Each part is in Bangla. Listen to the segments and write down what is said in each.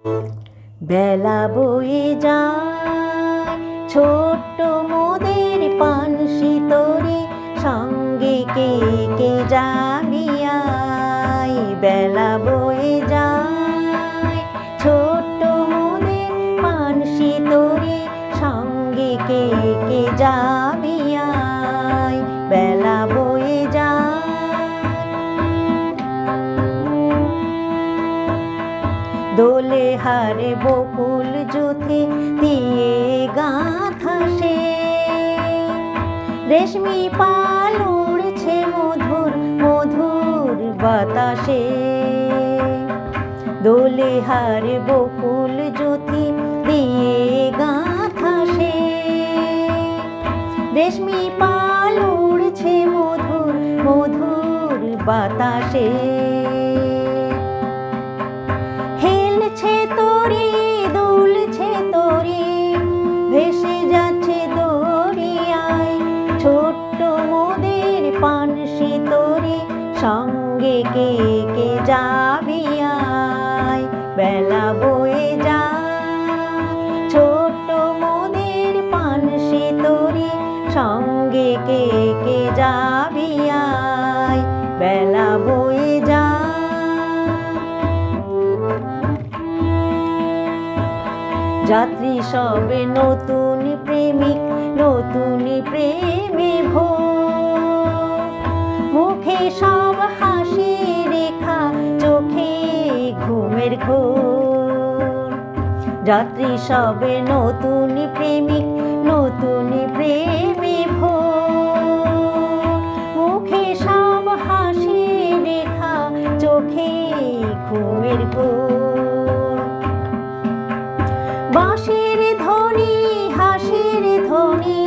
বেলা বয়ে যায় ছোট্ট মোদের পানসি তরি, সঙ্গে কে কে যাবি আয়। বেলা বয়ে যায় ছোট্ট মোদের পানসি তরি, সঙ্গে কে কে যাবি আয়। বেলা বয়ে যায় দোলে হারে বকুল জুথি দিয়ে গাঁথা সে, রেশমি পাল উড়ছে মধুর মধুর বাতাসে। দোলে হারে বকুল জুথি দিয়ে গাঁথা সে, রেশমি পাল উড়ছে মধুর মধুর বাতাসে। হেলছে তরি দুলছে তরি, ভেসে যাচ্ছে দরিয়ায় ছোট্ট মোদের পানসি তরি, সঙ্গে কে কে যাবি আয়। বেলা বয়ে যায় ছোট্ট মোদের পানসি তরি, সঙ্গে কে কে যাবি আয়। বেলা বয়ে যায় যাত্রী সবে নতুন প্রেমিক নতুন প্রেমে ভোর, মুখে সব হাসি রেখা চোখে ঘুমের ঘোর। যাত্রী সবে নতুন প্রেমিক নতুন প্রেমে ভোর, মুখে সব হাসি রেখা চোখে ঘুমের ঘোর। বাঁশির ধ্বনি হাসির ধ্বনি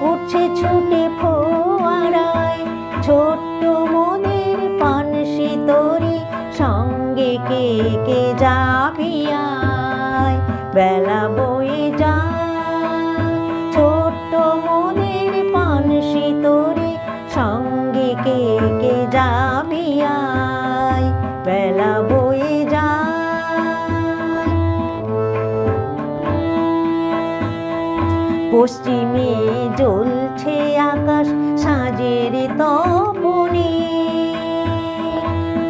উঠছে ছুটে ফোয়ারায় ছোট্ট মোদের পানসি তরি, সঙ্গে কে কে যাবি আয়। বেলা বয়ে যায় ছোট্ট মোদের পানসি তরি, সঙ্গে কে কে যাবি আয়। বেলা বয়ে যায় পশ্চিমে জ্বলছে আকাশ সাঁঝের তপনে,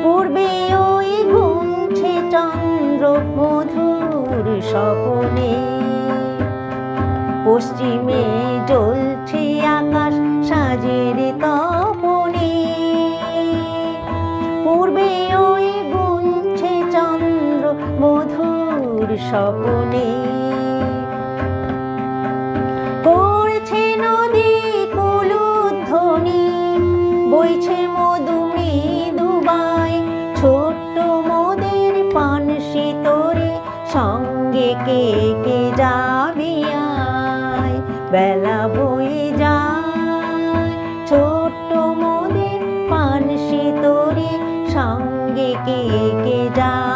পূর্বে ওই গুনছে চন্দ্র মধুর স্বপনে। পশ্চিমে জ্বলছে আকাশ সাঁঝের তপনে, পূর্বে ওই গুনছে চন্দ্র মধুর স্বপনে। পড়ছে নদী কুলুধ্বনি বইছে মধু মৃদুবাই ছোট্ট মোদের পানসি তরি, সঙ্গে কে কে যাবি আয়। বেলা বয়ে যায় ছোট্ট মোদের পানসি তরি, সঙ্গে কে কে যাবি।